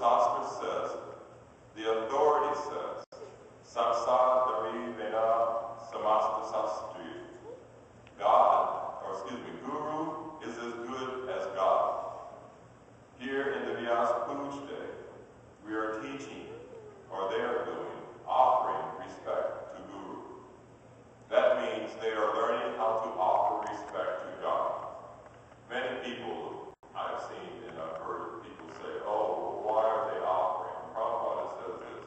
Shastra says, the authority says, samasta-çästrair, samasta-çästrair. Guru is as good as God. Here in the Vyäsa-püjä, we are teaching, or they are doing, offering respect to Guru. That means they are learning how to offer respect to God. Many people I've seen and I've heard people say, oh, why are they offering? Prabhupada says this,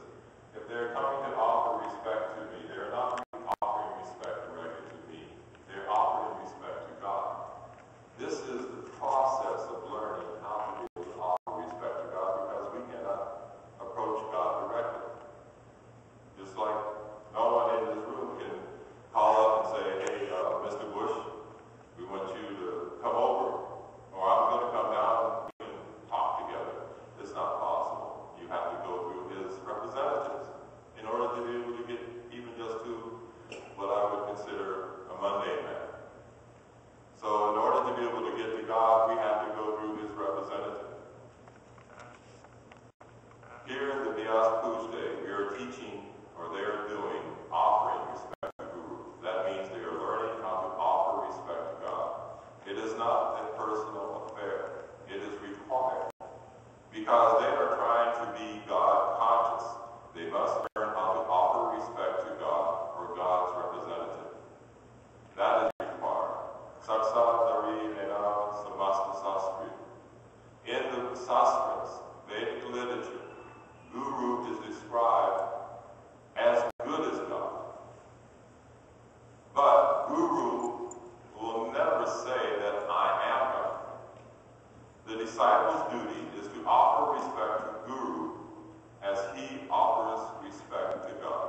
if they're coming to offer respect to me, they're not offering respect directly to me. They're offering respect to God. This is the process of learning how to be able to offer respect to God, because we cannot approach God directly. Just like no one in this room can call up and say, hey, Mr. Bush, we want you to come over, or I'm going to come down and we can talk together. It's not possible. You have to go through his representatives in order to be able to get even just to what I would consider a mundane man. So in order to be able to get to God, we have to go through his representative. Here in the Vyäsa-püjä, we are teaching, or they are doing, offering respect to Guru. That means they are learning how to offer respect to God. It is not a personal affair. It is required. Because they are trying to be God conscious, they must learn how to offer respect to God, or God's representative. That is required. Samasta-çästrair, samasta-çästrair. In the Sastras, Vedic literature, Guru is described as good as God. But Guru will never say that I am God. The disciple's duty is to offer respect to Guru as he offers respect to God.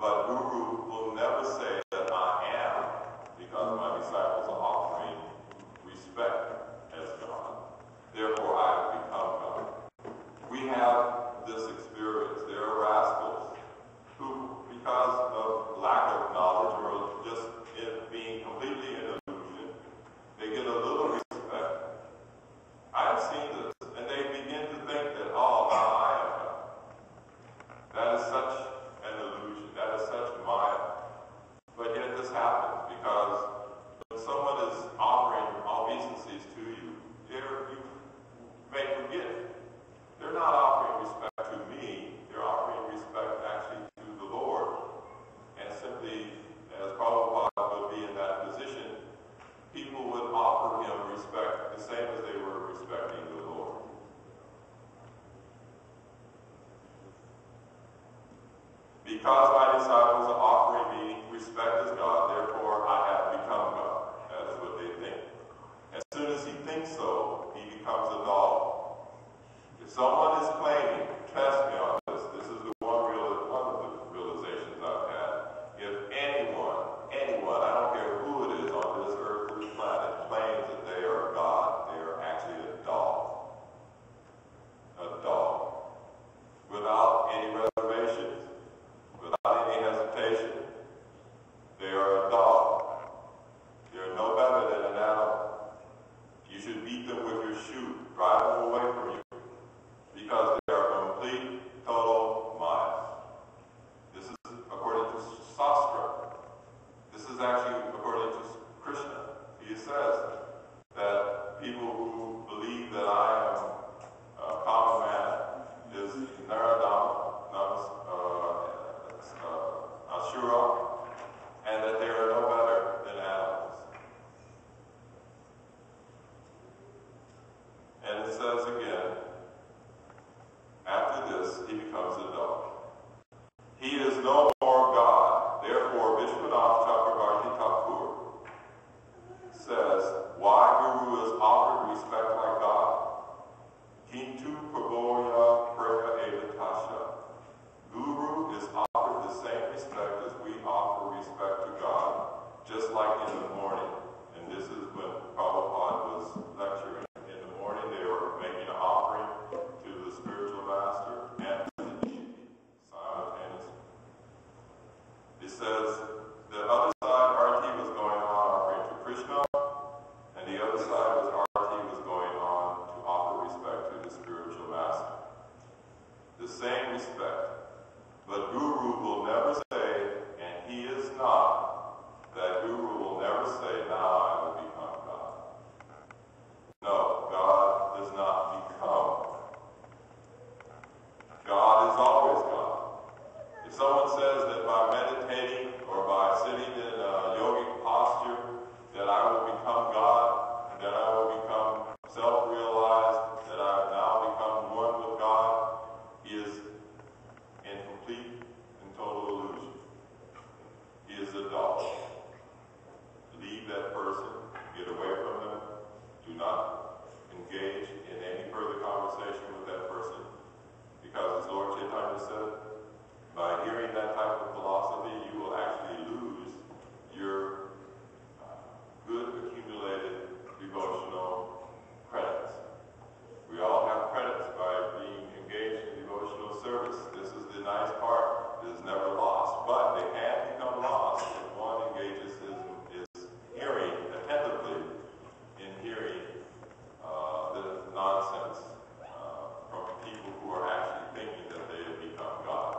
But Guru will never say that I am, because my disciples are offering respect as God. Therefore, I have become God. We have this experience. There are rascals who, because of lack of knowledge or just it being completely an illusion, they get a little respect. I've seen this, and they begin to think that, oh, now I am God. That is such an illusion. That is such Maya. But yet this happens because when someone is offering obeisances to you, you may forget. They're not offering respect to me. They're offering respect actually to the Lord. And simply, as Prabhupada would be in that position, people would offer him respect the same as they were respecting the Lord. Because my disciples are offering me respect as God, therefore I have become God. That is what they think. As soon as he thinks so, he becomes a dog. If someone is claiming, trust me on this, this is the one of the realizations I've had. If anyone, I don't care who it is on this earthly planet, claims that they are God, they are actually a dog. A dog. Without any reservations, without any hesitation, they are a dog. They are no better than an animal. You should beat them with your shoe, drive respect. But Guru will never say, and he is not, that Guru will never say, now I will become God. No, God does not become. God is always God. If someone says that by meditating or by sitting in a yogic posture that I will become God, and that I will become self-realized, that I have now become one with God, he is in complete and total illusion. He is a dog. Leave that person, get away from them, do not engage in any further conversation with that person, because as Lord Chaitanya said, by hearing that type of philosophy, you will actually lose your good accumulated devotional credits. We all have credits by being engaged in devotional service. This is the nice part. It is never lost. But they can become lost if one engages is hearing attentively in hearing the nonsense from people who are actually thinking that they have become God.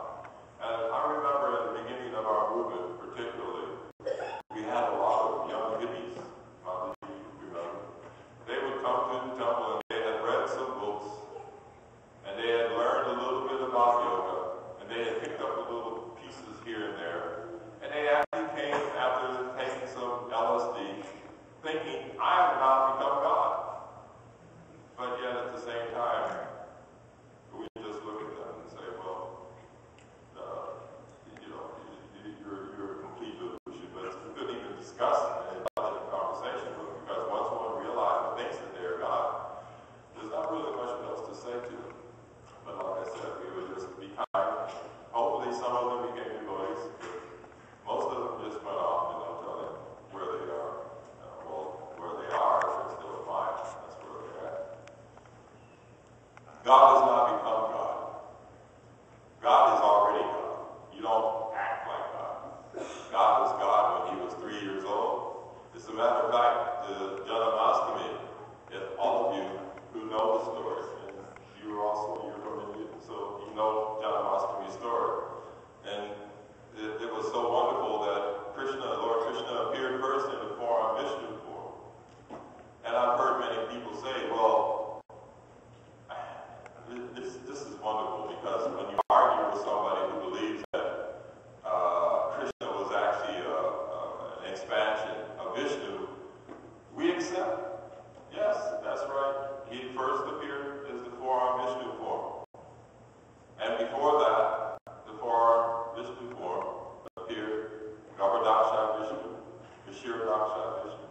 And I remember at the beginning of our movement, particularly, we had a lot of young hippies. How do you remember? They would come to the temple and they had read some books, and they had learned a little bit about yoga, and they had picked up little pieces here and there, and they actually came after taking some LSD, thinking, I have now become God. But yet at the same time, we just look at them and say, well, you're a complete delusion. But we couldn't even discuss an intelligent conversation with them, because once one realizes and thinks that they're God, there's not really much else to say to them. But like I said, we would just be kind. Hopefully some of them became devotees. Most of them just went off and don't tell them where they are. Well, where they are, if they're still alive, that's where they're at. God does not become God. God is already God. You don't act like God. God was God when he was 3 years old. As a matter of fact, the Jadhavacarya, if all of you who know the story, and you're from India, so you know Jadhavacarya's story. And it was so wonderful that Lord Krishna appeared first in the form of Vishnu form. And I've heard many people say, well, this is wonderful, because when you argue with somebody who believes that Krishna was actually an expansion of Vishnu, we accept. Yes, that's right. He first appeared as the four-armed Vishnu form. And before that, the four-armed Vishnu form appeared Garbhadaksha Vishnu, Vishiradaksha Vishnu.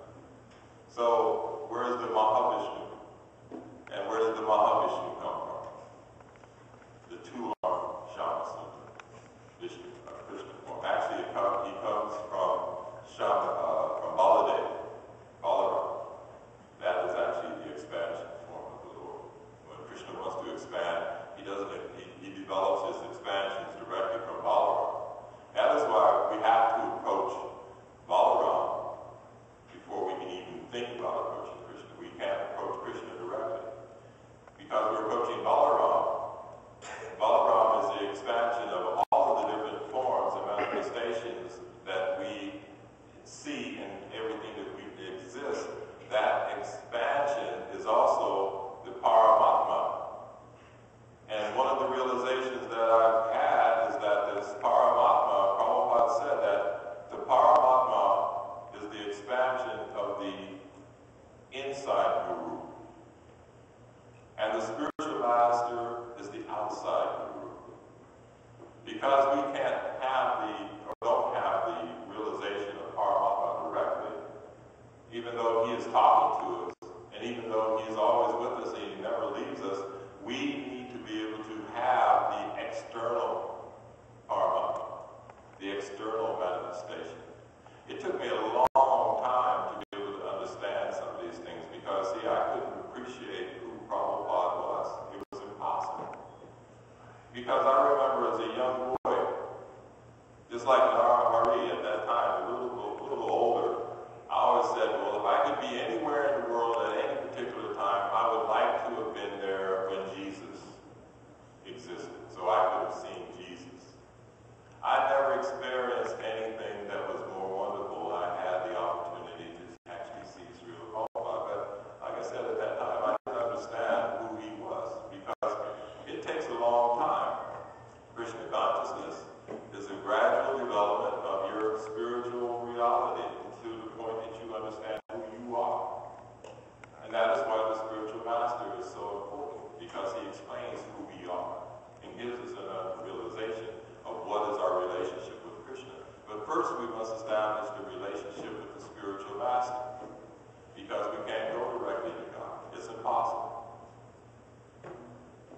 So, where is the Mahavishnu? And where did the Mahavishnu come from? The two-armed Shamasundara, Vishnu, Krishna form. Actually, he comes from Baladev, Balaram. That is actually the expansion form of the Lord. When Krishna wants to expand, he develops his expansions directly from Balaram. That is why we have to approach Balaram before we can even think about approaching Krishna. We can't approach Krishna directly, because we're approaching Balaram. Balaram is the expansion of all of the different forms and manifestations that we see in everything that we exist. That expansion is also the Paramatma. And one of the realizations that I've had is that this Paramatma, Prabhupada said that the Paramatma is the expansion of the inside guru. And the spiritual master is the outside guru. Because we can't have don't have the realization of Paramatma directly, even though he is talking to us, and even though he is always with us and he never leaves us, we need to be able to have the external Paramatma, the external manifestation. It took me a long time to be able to understand some of these things, because, see, I couldn't appreciate who Prabhupada was. It was impossible. Because I remember as a young boy, just like Hari at that time, a little older, I always said, well, if I could be anywhere in the world at any particular time, I would like to have been there when Jesus existed, so I could have seen spirituality to the point that you understand who you are. And that is why the spiritual master is so important, because he explains who we are and gives us a realization of what is our relationship with Krishna. But first we